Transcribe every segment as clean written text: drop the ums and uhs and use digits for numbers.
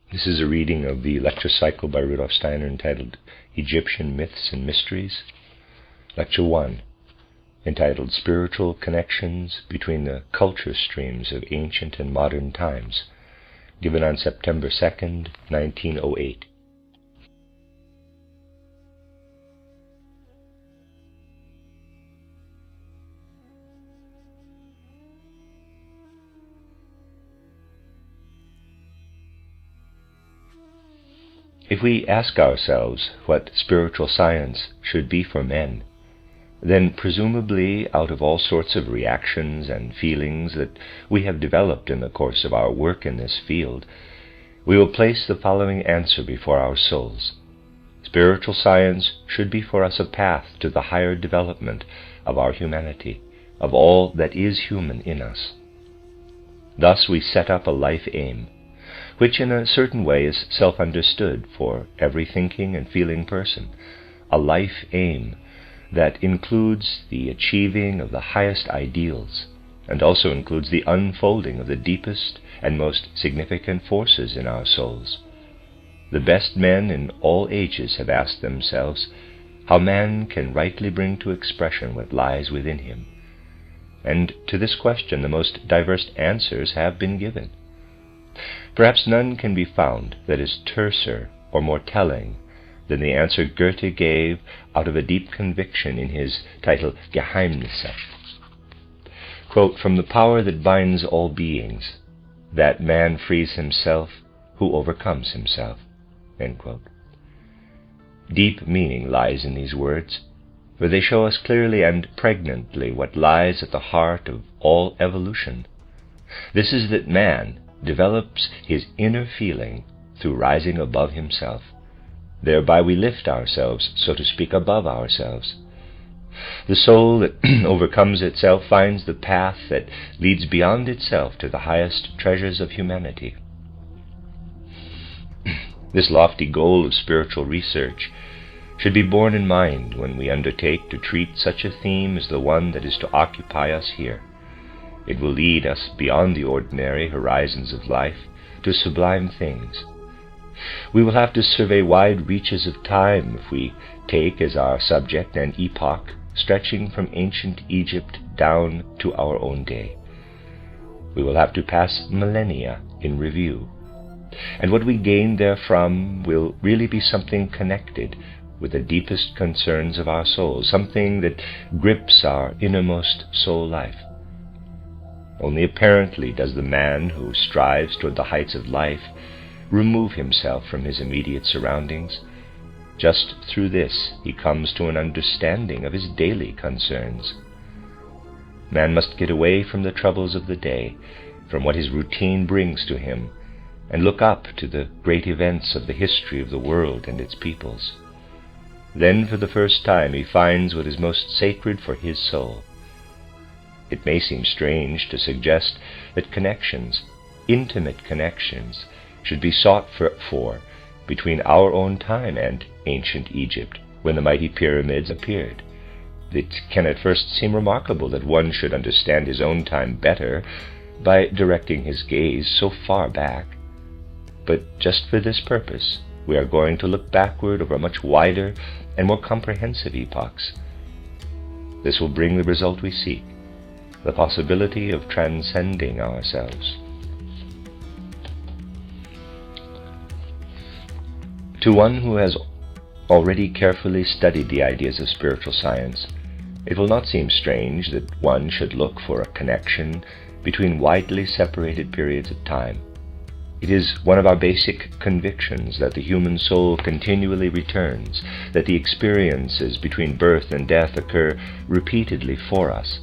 This is a reading of the lecture cycle by Rudolf Steiner entitled Egyptian Myths and Mysteries. Lecture 1, entitled Spiritual Connections Between the Culture Streams of Ancient and Modern Times, given on September 2nd, 1908. If we ask ourselves what spiritual science should be for men, then presumably out of all sorts of reactions and feelings that we have developed in the course of our work in this field, we will place the following answer before our souls. Spiritual science should be for us a path to the higher development of our humanity, of all that is human in us. Thus we set up a life aim, which in a certain way is self-understood for every thinking and feeling person, a life aim that includes the achieving of the highest ideals and also includes the unfolding of the deepest and most significant forces in our souls. The best men in all ages have asked themselves how man can rightly bring to expression what lies within him. And to this question the most diverse answers have been given. Perhaps none can be found that is terser or more telling than the answer Goethe gave out of a deep conviction in his title Geheimnisse. Quote, "From the power that binds all beings, that man frees himself who overcomes himself." End quote. Deep meaning lies in these words, for they show us clearly and pregnantly what lies at the heart of all evolution. This is that man develops his inner feeling through rising above himself. Thereby we lift ourselves, so to speak, above ourselves. The soul that overcomes itself finds the path that leads beyond itself to the highest treasures of humanity. This lofty goal of spiritual research should be borne in mind when we undertake to treat such a theme as the one that is to occupy us here. It will lead us beyond the ordinary horizons of life to sublime things. We will have to survey wide reaches of time if we take as our subject an epoch stretching from ancient Egypt down to our own day. We will have to pass millennia in review, and what we gain therefrom will really be something connected with the deepest concerns of our souls, something that grips our innermost soul life. Only apparently does the man who strives toward the heights of life remove himself from his immediate surroundings. Just through this he comes to an understanding of his daily concerns. Man must get away from the troubles of the day, from what his routine brings to him, and look up to the great events of the history of the world and its peoples. Then for the first time he finds what is most sacred for his soul. It may seem strange to suggest that connections, intimate connections, should be sought for between our own time and ancient Egypt, when the mighty pyramids appeared. It can at first seem remarkable that one should understand his own time better by directing his gaze so far back. But just for this purpose, we are going to look backward over much wider and more comprehensive epochs. This will bring the result we seek, the possibility of transcending ourselves. To one who has already carefully studied the ideas of spiritual science, it will not seem strange that one should look for a connection between widely separated periods of time. It is one of our basic convictions that the human soul continually returns, that the experiences between birth and death occur repeatedly for us.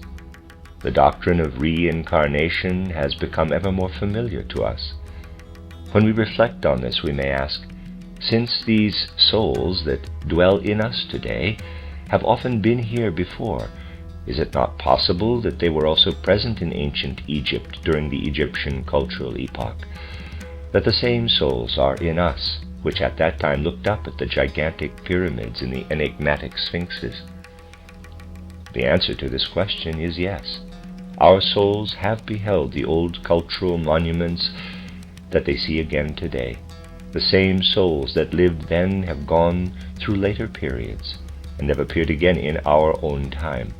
The doctrine of reincarnation has become ever more familiar to us. When we reflect on this, we may ask, since these souls that dwell in us today have often been here before, is it not possible that they were also present in ancient Egypt during the Egyptian cultural epoch? That the same souls are in us, which at that time looked up at the gigantic pyramids and the enigmatic sphinxes? The answer to this question is yes. Our souls have beheld the old cultural monuments that they see again today. The same souls that lived then have gone through later periods and have appeared again in our own time.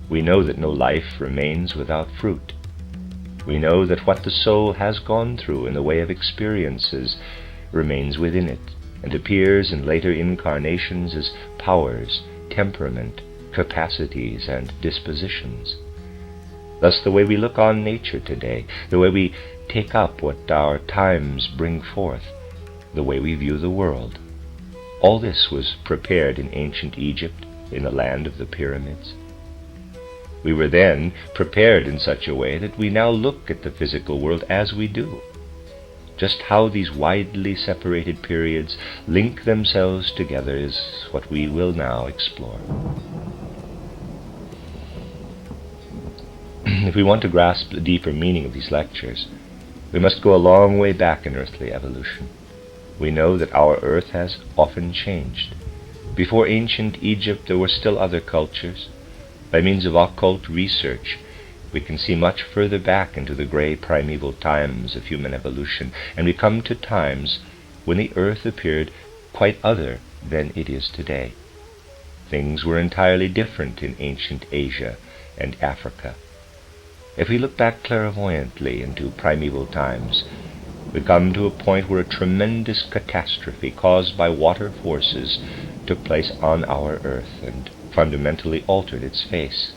We know that no life remains without fruit. We know that what the soul has gone through in the way of experiences remains within it and appears in later incarnations as powers, temperament, capacities, and dispositions. Thus the way we look on nature today, the way we take up what our times bring forth, the way we view the world, all this was prepared in ancient Egypt, in the land of the pyramids. We were then prepared in such a way that we now look at the physical world as we do. Just how these widely separated periods link themselves together is what we will now explore. If we want to grasp the deeper meaning of these lectures, we must go a long way back in earthly evolution. We know that our earth has often changed. Before ancient Egypt, there were still other cultures. By means of occult research, we can see much further back into the gray primeval times of human evolution, and we come to times when the earth appeared quite other than it is today. Things were entirely different in ancient Asia and Africa. If we look back clairvoyantly into primeval times, we come to a point where a tremendous catastrophe caused by water forces took place on our earth and fundamentally altered its face.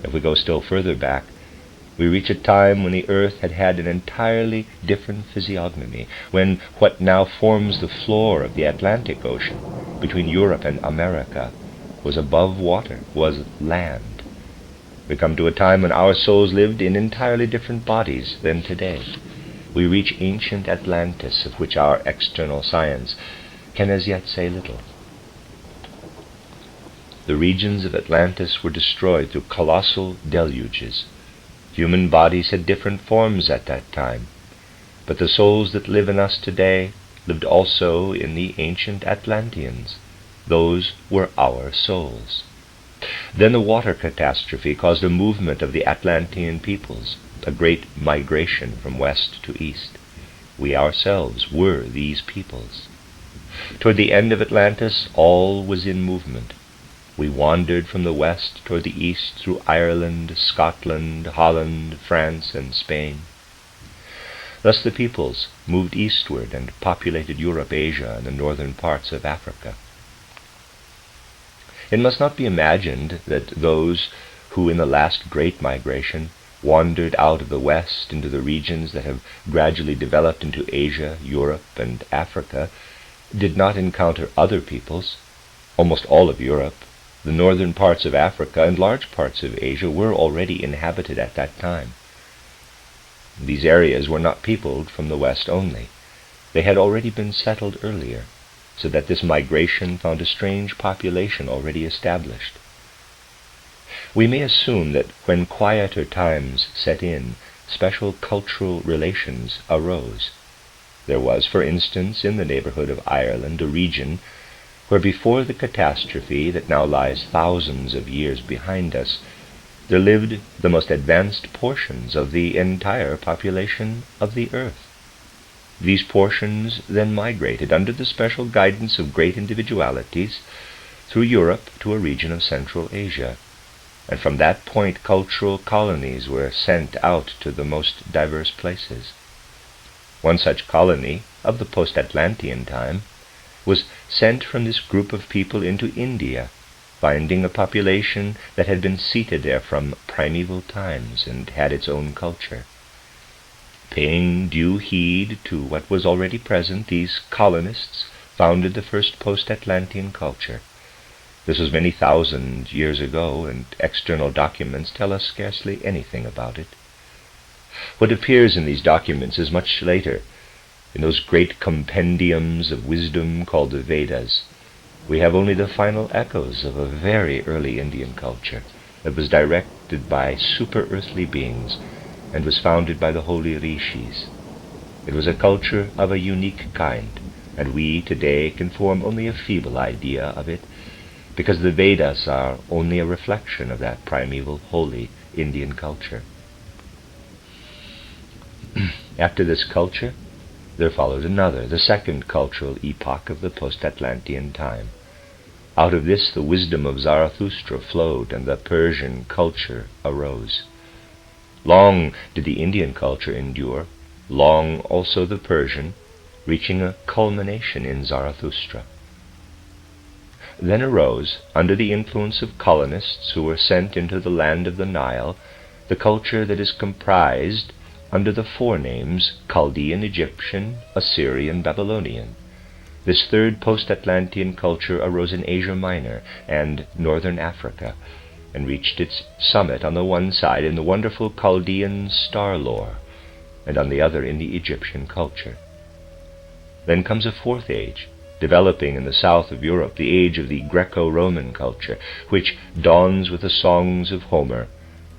If we go still further back, we reach a time when the earth had had an entirely different physiognomy, when what now forms the floor of the Atlantic Ocean between Europe and America was above water, was land. We come to a time when our souls lived in entirely different bodies than today. We reach ancient Atlantis, of which our external science can as yet say little. The regions of Atlantis were destroyed through colossal deluges. Human bodies had different forms at that time, but the souls that live in us today lived also in the ancient Atlanteans. Those were our souls. Then the water catastrophe caused a movement of the Atlantean peoples, a great migration from west to east. We ourselves were these peoples. Toward the end of Atlantis, all was in movement. We wandered from the west toward the east through Ireland, Scotland, Holland, France, and Spain. Thus the peoples moved eastward and populated Europe, Asia, and the northern parts of Africa. It must not be imagined that those who in the last great migration wandered out of the west into the regions that have gradually developed into Asia, Europe, and Africa did not encounter other peoples. Almost all of Europe, the northern parts of Africa, and large parts of Asia were already inhabited at that time. These areas were not peopled from the west only. They had already been settled earlier, so that this migration found a strange population already established. We may assume that when quieter times set in, special cultural relations arose. There was, for instance, in the neighborhood of Ireland, a region where before the catastrophe that now lies thousands of years behind us, there lived the most advanced portions of the entire population of the earth. These portions then migrated under the special guidance of great individualities through Europe to a region of Central Asia, and from that point cultural colonies were sent out to the most diverse places. One such colony, of the Post-Atlantean time, was sent from this group of people into India, finding a population that had been seated there from primeval times and had its own culture. Paying due heed to what was already present, these colonists founded the first post-Atlantean culture. This was many thousand years ago, and external documents tell us scarcely anything about it. What appears in these documents is much later. In those great compendiums of wisdom called the Vedas, we have only the final echoes of a very early Indian culture that was directed by super-earthly beings and was founded by the holy rishis. It was a culture of a unique kind, and we today can form only a feeble idea of it, because the Vedas are only a reflection of that primeval, holy Indian culture. After this culture, there followed another, the second cultural epoch of the Post-Atlantean time. Out of this the wisdom of Zarathustra flowed, and the Persian culture arose. Long did the Indian culture endure, long also the Persian, reaching a culmination in Zarathustra. Then arose, under the influence of colonists who were sent into the land of the Nile, the culture that is comprised under the forenames Chaldean, Egyptian, Assyrian, Babylonian. This third post-Atlantean culture arose in Asia Minor and northern Africa, and reached its summit on the one side in the wonderful Chaldean star lore, and on the other in the Egyptian culture. Then comes a fourth age, developing in the south of Europe, the age of the Greco-Roman culture, which dawns with the songs of Homer,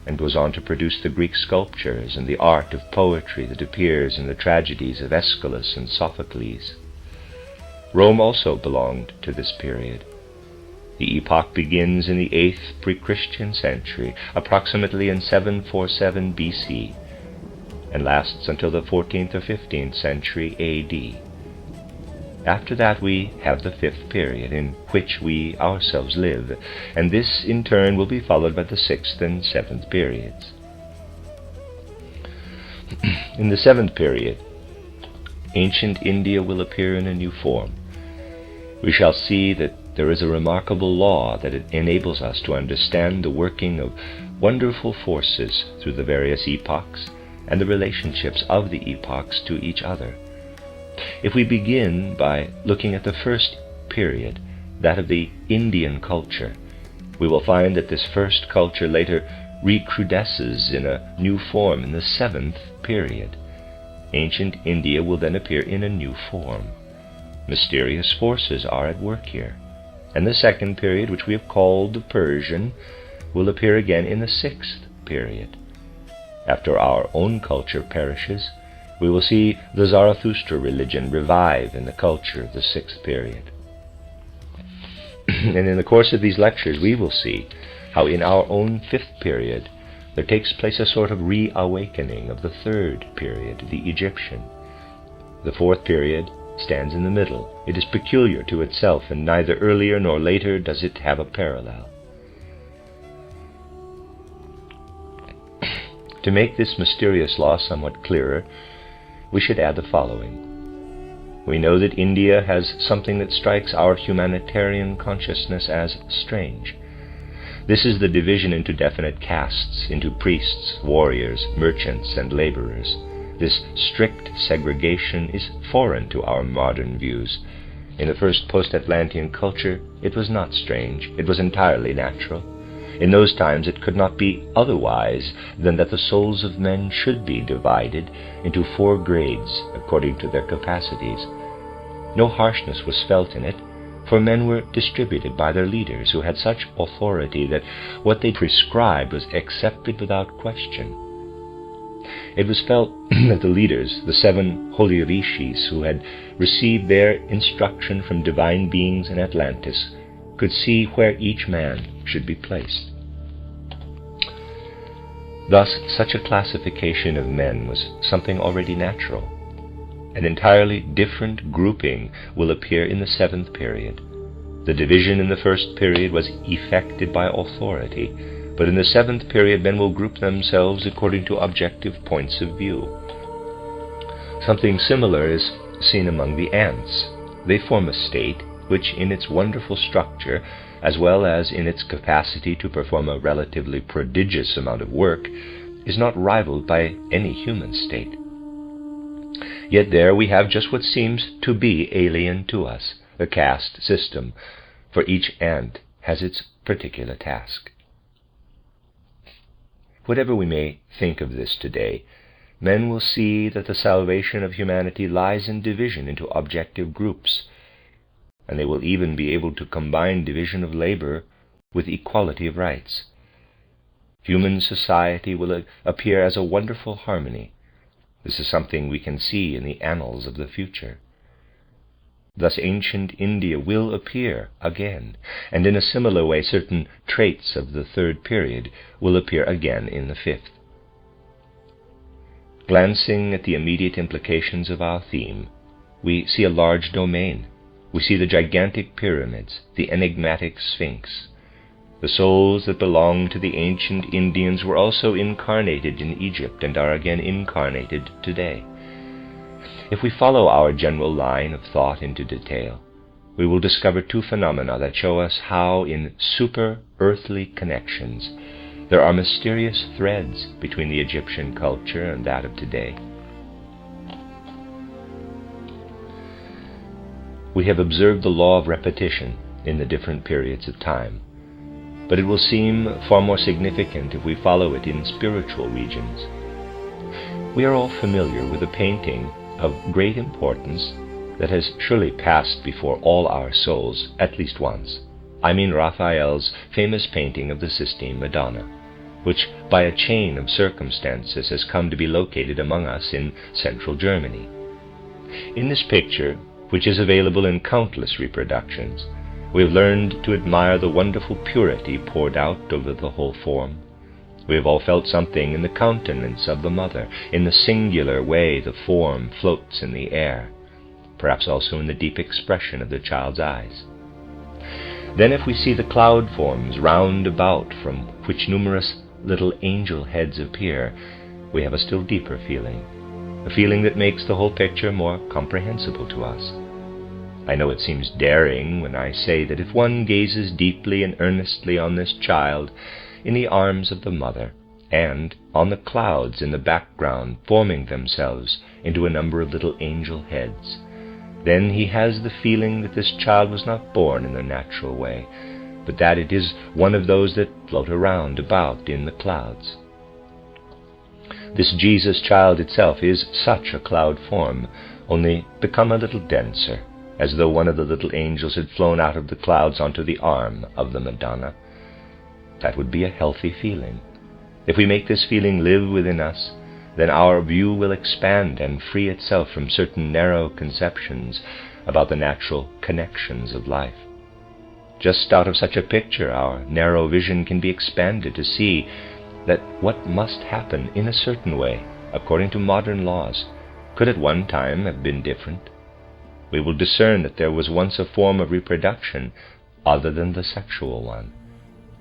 and goes on to produce the Greek sculptures and the art of poetry that appears in the tragedies of Aeschylus and Sophocles. Rome also belonged to this period. The epoch begins in the 8th pre-Christian century, approximately in 747 BC, and lasts until the 14th or 15th century AD. After that we have the 5th period, in which we ourselves live, and this in turn will be followed by the 6th and 7th periods. In the 7th period, ancient India will appear in a new form. We shall see that there is a remarkable law that enables us to understand the working of wonderful forces through the various epochs and the relationships of the epochs to each other. If we begin by looking at the first period, that of the Indian culture, we will find that this first culture later recrudesces in a new form in the 7th period. Ancient India will then appear in a new form. Mysterious forces are at work here, and the 2nd period, which we have called the Persian, will appear again in the 6th period. After our own culture perishes, we will see the Zarathustra religion revive in the culture of the 6th period. And in the course of these lectures we will see how in our own 5th period there takes place a sort of reawakening of the 3rd period, the Egyptian. The 4th period stands in the middle. It is peculiar to itself, and neither earlier nor later does it have a parallel. To make this mysterious law somewhat clearer, we should add the following. We know that India has something that strikes our humanitarian consciousness as strange. This is the division into definite castes, into priests, warriors, merchants, and laborers. This strict segregation is foreign to our modern views. In the first post-Atlantean culture, it was not strange. It was entirely natural. In those times it could not be otherwise than that the souls of men should be divided into 4 grades according to their capacities. No harshness was felt in it, for men were distributed by their leaders, who had such authority that what they prescribed was accepted without question. It was felt that the leaders, the 7 holy rishis who had received their instruction from divine beings in Atlantis, could see where each man should be placed. Thus, such a classification of men was something already natural. An entirely different grouping will appear in the 7th period. The division in the 1st period was effected by authority, but in the 7th period men will group themselves according to objective points of view. Something similar is seen among the ants. They form a state which, in its wonderful structure, as well as in its capacity to perform a relatively prodigious amount of work, is not rivaled by any human state. Yet there we have just what seems to be alien to us, the caste system, for each ant has its particular task. Whatever we may think of this today, men will see that the salvation of humanity lies in division into objective groups, and they will even be able to combine division of labor with equality of rights. Human society will appear as a wonderful harmony. This is something we can see in the annals of the future. Thus ancient India will appear again, and in a similar way certain traits of the 3rd period will appear again in the 5th. Glancing at the immediate implications of our theme, we see a large domain. We see the gigantic pyramids, the enigmatic Sphinx. The souls that belonged to the ancient Indians were also incarnated in Egypt and are again incarnated today. If we follow our general line of thought into detail, we will discover two phenomena that show us how, in super-earthly connections, there are mysterious threads between the Egyptian culture and that of today. We have observed the law of repetition in the different periods of time, but it will seem far more significant if we follow it in spiritual regions. We are all familiar with a painting of great importance that has surely passed before all our souls at least once. I mean Raphael's famous painting of the Sistine Madonna, which by a chain of circumstances has come to be located among us in central Germany. In this picture, which is available in countless reproductions, we have learned to admire the wonderful purity poured out over the whole form. We have all felt something in the countenance of the mother, in the singular way the form floats in the air, perhaps also in the deep expression of the child's eyes. Then if we see the cloud forms round about from which numerous little angel heads appear, we have a still deeper feeling, a feeling that makes the whole picture more comprehensible to us. I know it seems daring when I say that if one gazes deeply and earnestly on this child in the arms of the mother, and on the clouds in the background forming themselves into a number of little angel heads, then he has the feeling that this child was not born in the natural way, but that it is one of those that float around about in the clouds. This Jesus child itself is such a cloud form, only become a little denser, as though one of the little angels had flown out of the clouds onto the arm of the Madonna. That would be a healthy feeling. If we make this feeling live within us, then our view will expand and free itself from certain narrow conceptions about the natural connections of life. Just out of such a picture, our narrow vision can be expanded to see that what must happen in a certain way, according to modern laws, could at one time have been different. We will discern that there was once a form of reproduction other than the sexual one.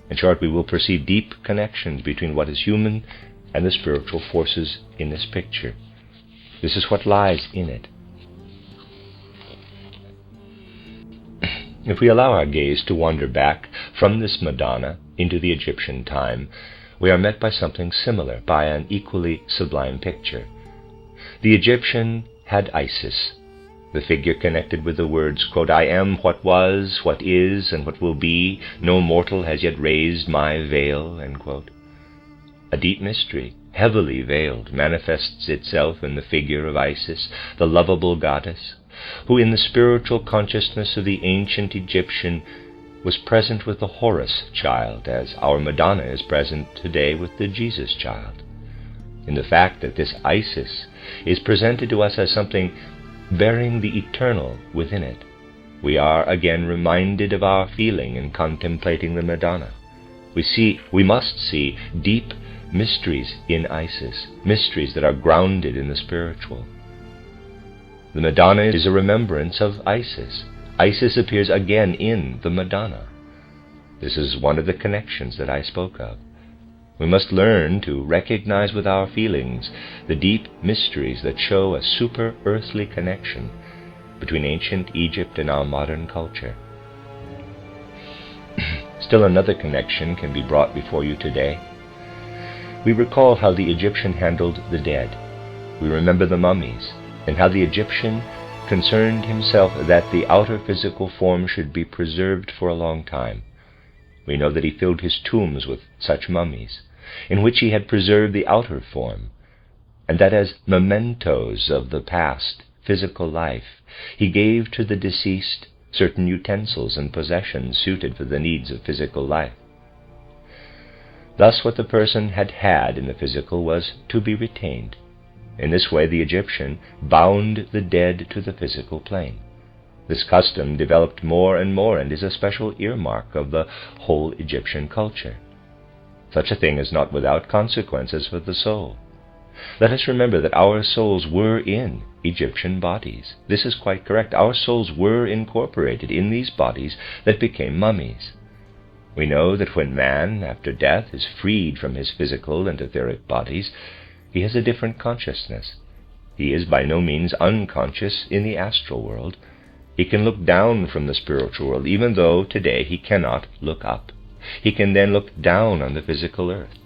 In short, we will perceive deep connections between what is human and the spiritual forces in this picture. This is what lies in it. If we allow our gaze to wander back from this Madonna into the Egyptian time, we are met by something similar, by an equally sublime picture. The Egyptian had Isis, the figure connected with the words, quote, "I am what was, what is, and what will be. No mortal has yet raised my veil," end quote. A deep mystery, heavily veiled, manifests itself in the figure of Isis, the lovable goddess, who in the spiritual consciousness of the ancient Egyptian was present with the Horus child, as our Madonna is present today with the Jesus child. In the fact that this Isis is presented to us as something bearing the eternal within it, we are again reminded of our feeling in contemplating the Madonna. We must see deep mysteries in Isis, mysteries that are grounded in the spiritual. The Madonna is a remembrance of Isis. Isis appears again in the Madonna. This is one of the connections that I spoke of. We must learn to recognize with our feelings the deep mysteries that show a super-earthly connection between ancient Egypt and our modern culture. Still another connection can be brought before you today. We recall how the Egyptian handled the dead. We remember the mummies, and how the Egyptian concerned himself that the outer physical form should be preserved for a long time. We know that he filled his tombs with such mummies, in which he had preserved the outer form, and that as mementos of the past physical life, he gave to the deceased certain utensils and possessions suited for the needs of physical life. Thus what the person had had in the physical was to be retained. In this way the Egyptian bound the dead to the physical plane. This custom developed more and more and is a special earmark of the whole Egyptian culture. Such a thing is not without consequences for the soul. Let us remember that our souls were in Egyptian bodies. This is quite correct. Our souls were incorporated in these bodies that became mummies. We know that when man, after death, is freed from his physical and etheric bodies, he has a different consciousness. He is by no means unconscious in the astral world. He can look down from the spiritual world, even though today he cannot look up. He can then look down on the physical earth.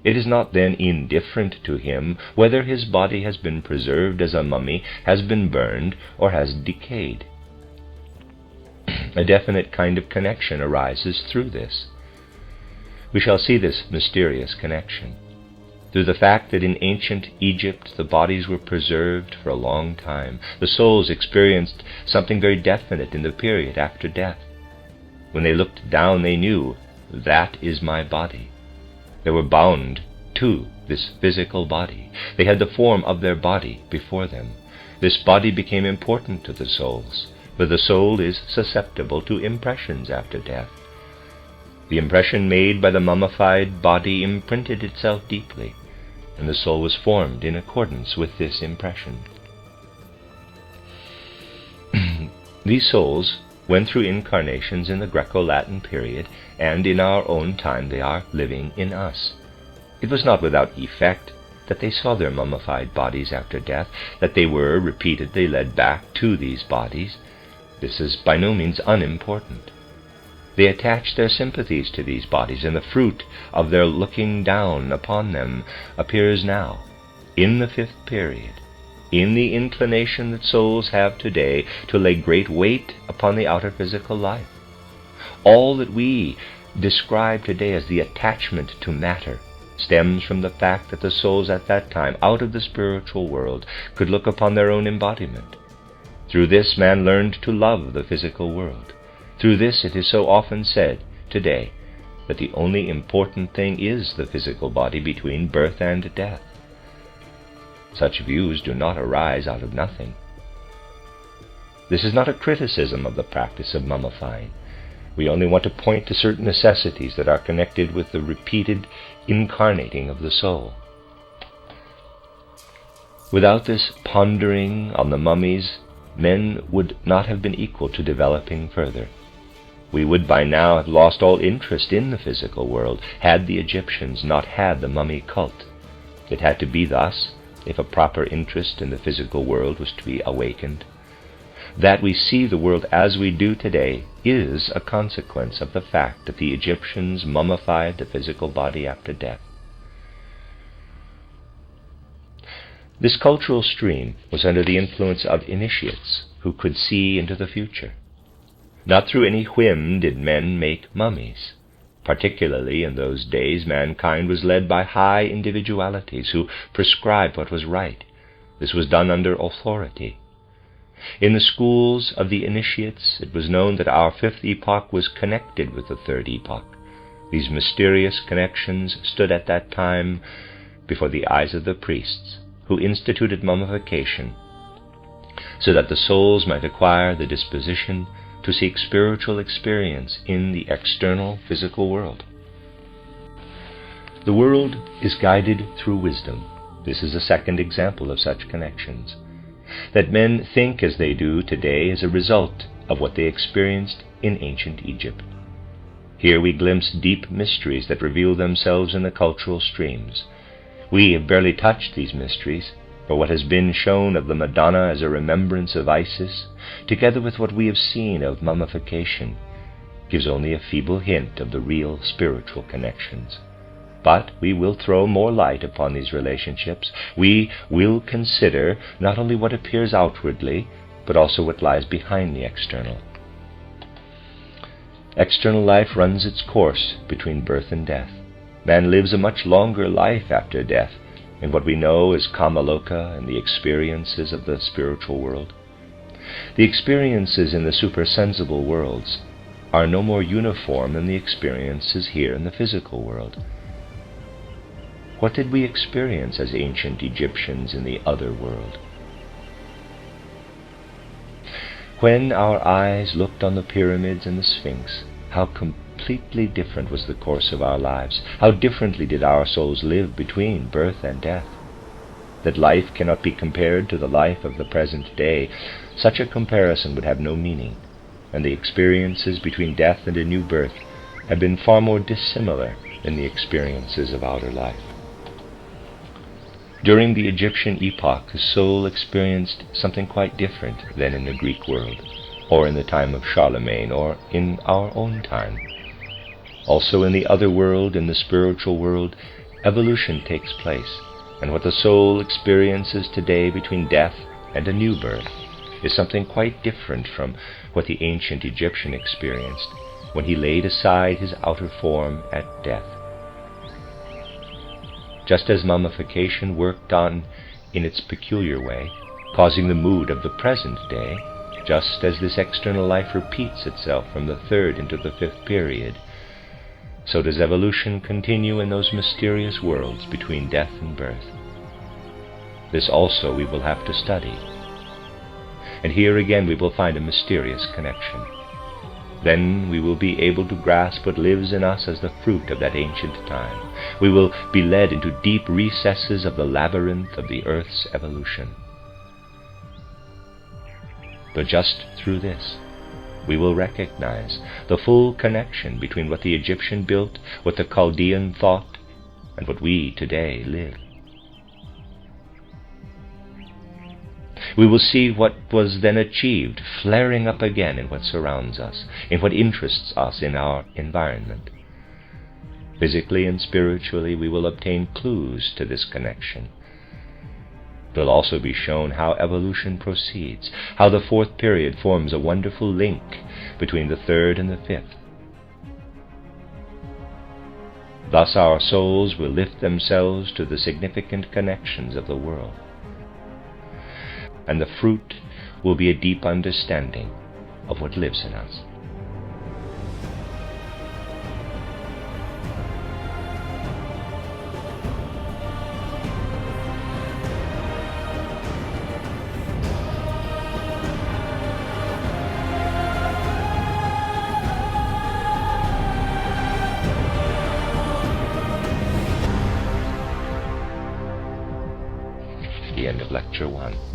It is not then indifferent to him whether his body has been preserved as a mummy, has been burned, or has decayed. A definite kind of connection arises through this. We shall see this mysterious connection through the fact that in ancient Egypt the bodies were preserved for a long time. The souls experienced something very definite in the period after death. When they looked down, they knew, that is my body. They were bound to this physical body. They had the form of their body before them. This body became important to the souls, for the soul is susceptible to impressions after death. The impression made by the mummified body imprinted itself deeply, and the soul was formed in accordance with this impression. These souls went through incarnations in the Greco-Latin period, and in our own time they are living in us. It was not without effect that they saw their mummified bodies after death, that they were repeatedly led back to these bodies. This is by no means unimportant. They attached their sympathies to these bodies, and the fruit of their looking down upon them appears now, in the fifth period, in the inclination that souls have today to lay great weight upon the outer physical life. All that we describe today as the attachment to matter stems from the fact that the souls at that time, out of the spiritual world, could look upon their own embodiment. Through this man learned to love the physical world. Through this it is so often said today that the only important thing is the physical body between birth and death. Such views do not arise out of nothing. This is not a criticism of the practice of mummifying. We only want to point to certain necessities that are connected with the repeated incarnating of the soul. Without this pondering on the mummies, men would not have been equal to developing further. We would by now have lost all interest in the physical world had the Egyptians not had the mummy cult. It had to be thus if a proper interest in the physical world was to be awakened. That we see the world as we do today is a consequence of the fact that the Egyptians mummified the physical body after death. This cultural stream was under the influence of initiates who could see into the future. Not through any whim did men make mummies. Particularly in those days, mankind was led by high individualities who prescribed what was right. This was done under authority. In the schools of the initiates, it was known that our fifth epoch was connected with the third epoch. These mysterious connections stood at that time before the eyes of the priests, who instituted mummification, so that the souls might acquire the disposition to seek spiritual experience in the external physical world. The world is guided through wisdom. This is a second example of such connections. That men think as they do today is a result of what they experienced in ancient Egypt. Here we glimpse deep mysteries that reveal themselves in the cultural streams. We have barely touched these mysteries, for what has been shown of the Madonna as a remembrance of Isis, together with what we have seen of mummification, gives only a feeble hint of the real spiritual connections. But we will throw more light upon these relationships. We will consider not only what appears outwardly, but also what lies behind the external. External life runs its course between birth and death. Man lives a much longer life after death, in what we know as Kamaloka and the experiences of the spiritual world. The experiences in the supersensible worlds are no more uniform than the experiences here in the physical world. What did we experience as ancient Egyptians in the other world? When our eyes looked on the pyramids and the Sphinx, how completely different was the course of our lives. How differently did our souls live between birth and death. that life cannot be compared to the life of the present day, such a comparison would have no meaning, and the experiences between death and a new birth have been far more dissimilar than the experiences of outer life. During the Egyptian epoch, the soul experienced something quite different than in the Greek world, or in the time of Charlemagne, or in our own time. Also in the other world, in the spiritual world, evolution takes place, and what the soul experiences today between death and a new birth is something quite different from what the ancient Egyptian experienced when he laid aside his outer form at death. Just as mummification worked on in its peculiar way, causing the mood of the present day, just as this external life repeats itself from the third into the fifth period, so does evolution continue in those mysterious worlds between death and birth. This also we will have to study. And here again we will find a mysterious connection. Then we will be able to grasp what lives in us as the fruit of that ancient time. We will be led into deep recesses of the labyrinth of the earth's evolution. But just through this, we will recognize the full connection between what the Egyptian built, what the Chaldean thought, and what we today live. We will see what was then achieved flaring up again in what surrounds us, in what interests us in our environment. Physically and spiritually, we will obtain clues to this connection. It will also be shown how evolution proceeds, how the fourth period forms a wonderful link between the third and the fifth. Thus our souls will lift themselves to the significant connections of the world, and the fruit will be a deep understanding of what lives in us. The end of Lecture 1.